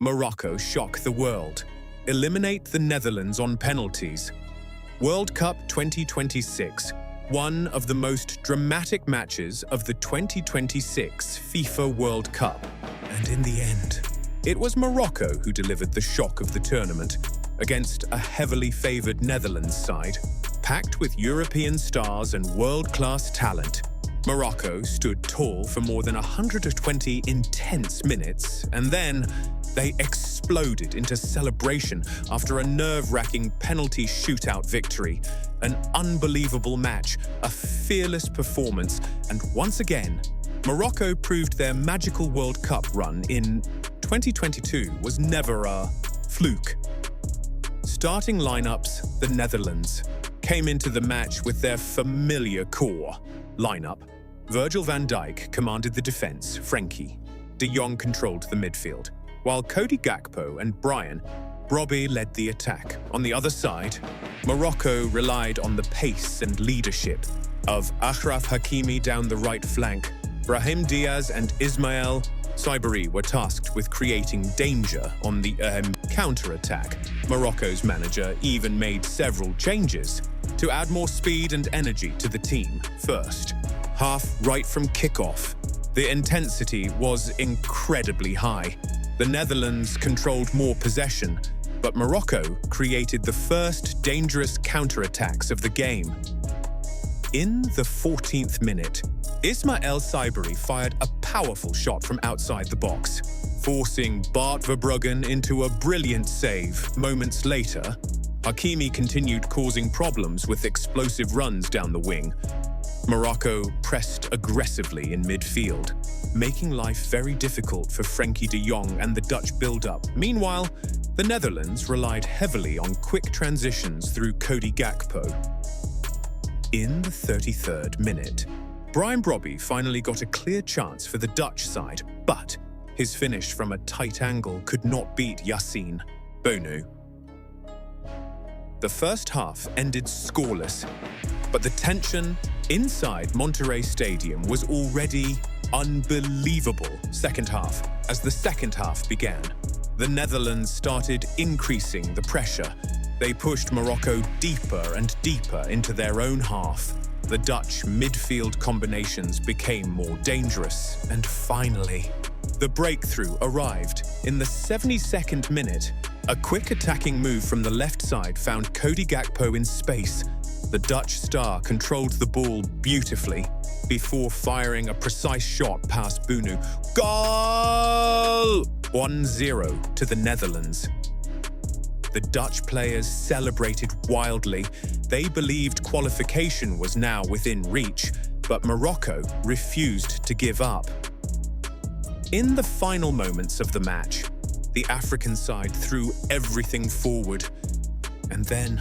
Morocco shock the world. Eliminate the Netherlands on penalties. World Cup 2026, one of the most dramatic matches of the 2026 FIFA World Cup. And in the end, it was Morocco who delivered the shock of the tournament against a heavily favoured Netherlands side. Packed with European stars and world-class talent, Morocco stood tall for more than 120 intense minutes, and then they exploded into celebration after a nerve-wracking penalty shootout victory. An unbelievable match, a fearless performance, and once again, Morocco proved their magical World Cup run in 2022 was never a fluke. Starting lineups, the Netherlands came into the match with their familiar core lineup. Virgil van Dijk commanded the defense, Frenkie. De Jong controlled the midfield, while Cody Gakpo and Brian Brobby led the attack. On the other side, Morocco relied on the pace and leadership of Achraf Hakimi down the right flank. Brahim Diaz and Ismail Saibari were tasked with creating danger on the counter-attack. Morocco's manager even made several changes to add more speed and energy to the team. First, half right from kickoff, the intensity was incredibly high. The Netherlands controlled more possession, but Morocco created the first dangerous counter-attacks of the game. In the 14th minute, Ismail Saibari fired a powerful shot from outside the box, forcing Bart Verbruggen into a brilliant save. Moments later, Hakimi continued causing problems with explosive runs down the wing. Morocco pressed aggressively in midfield, making life very difficult for Frenkie de Jong and the Dutch build-up. Meanwhile, the Netherlands relied heavily on quick transitions through Cody Gakpo. In the 33rd minute, Brian Brobby finally got a clear chance for the Dutch side, but his finish from a tight angle could not beat Yassine Bounou. The first half ended scoreless, but the tension inside Monterrey Stadium was already unbelievable. Second half. As the second half began, the Netherlands started increasing the pressure. They pushed Morocco deeper and deeper into their own half. The Dutch midfield combinations became more dangerous, and finally, the breakthrough arrived. In the 72nd minute, a quick attacking move from the left side found Cody Gakpo in space. The Dutch star controlled the ball beautifully before firing a precise shot past Bounou. Goal! 1-0 to the Netherlands. The Dutch players celebrated wildly. They believed qualification was now within reach, but Morocco refused to give up. In the final moments of the match, the African side threw everything forward, and then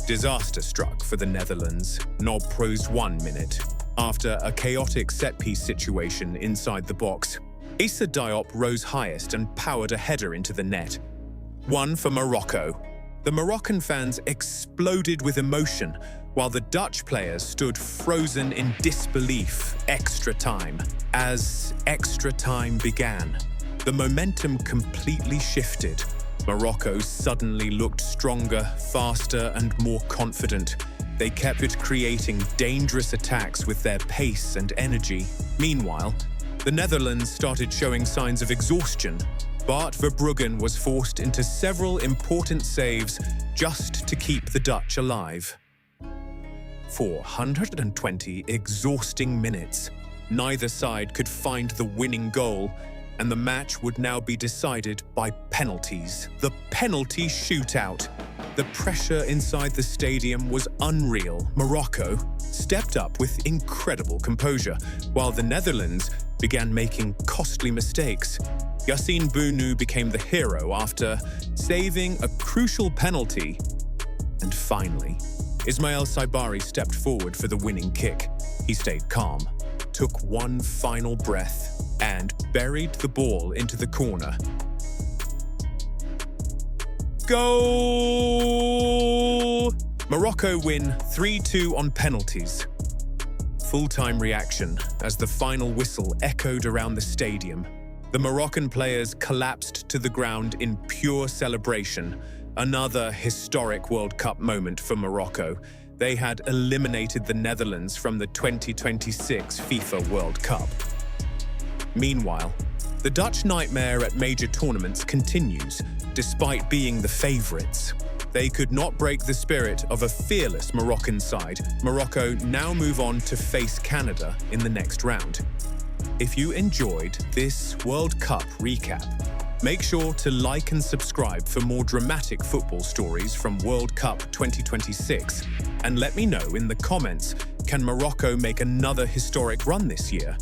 disaster struck for the Netherlands. Nob prosed 1 minute. After a chaotic set-piece situation inside the box, Issa Diop rose highest and powered a header into the net. 1 for Morocco. The Moroccan fans exploded with emotion, while the Dutch players stood frozen in disbelief. Extra time. As extra time began, the momentum completely shifted. Morocco suddenly looked stronger, faster, and more confident. They kept creating dangerous attacks with their pace and energy. Meanwhile, the Netherlands started showing signs of exhaustion. Bart Verbruggen was forced into several important saves just to keep the Dutch alive. 420 exhausting minutes. Neither side could find the winning goal, and the match would now be decided by penalties. The penalty shootout. The pressure inside the stadium was unreal. Morocco stepped up with incredible composure, while the Netherlands began making costly mistakes. Yassine Bounou became the hero after saving a crucial penalty. And finally, Ismail Saibari stepped forward for the winning kick. He stayed calm, took one final breath, and buried the ball into the corner. Goal! Morocco win 3-2 on penalties. Full-time reaction as the final whistle echoed around the stadium. The Moroccan players collapsed to the ground in pure celebration. Another historic World Cup moment for Morocco. They had eliminated the Netherlands from the 2026 FIFA World Cup. Meanwhile, the Dutch nightmare at major tournaments continues, despite being the favourites. They could not break the spirit of a fearless Moroccan side. Morocco now move on to face Canada in the next round. If you enjoyed this World Cup recap, make sure to like and subscribe for more dramatic football stories from World Cup 2026. And let me know in the comments, can Morocco make another historic run this year?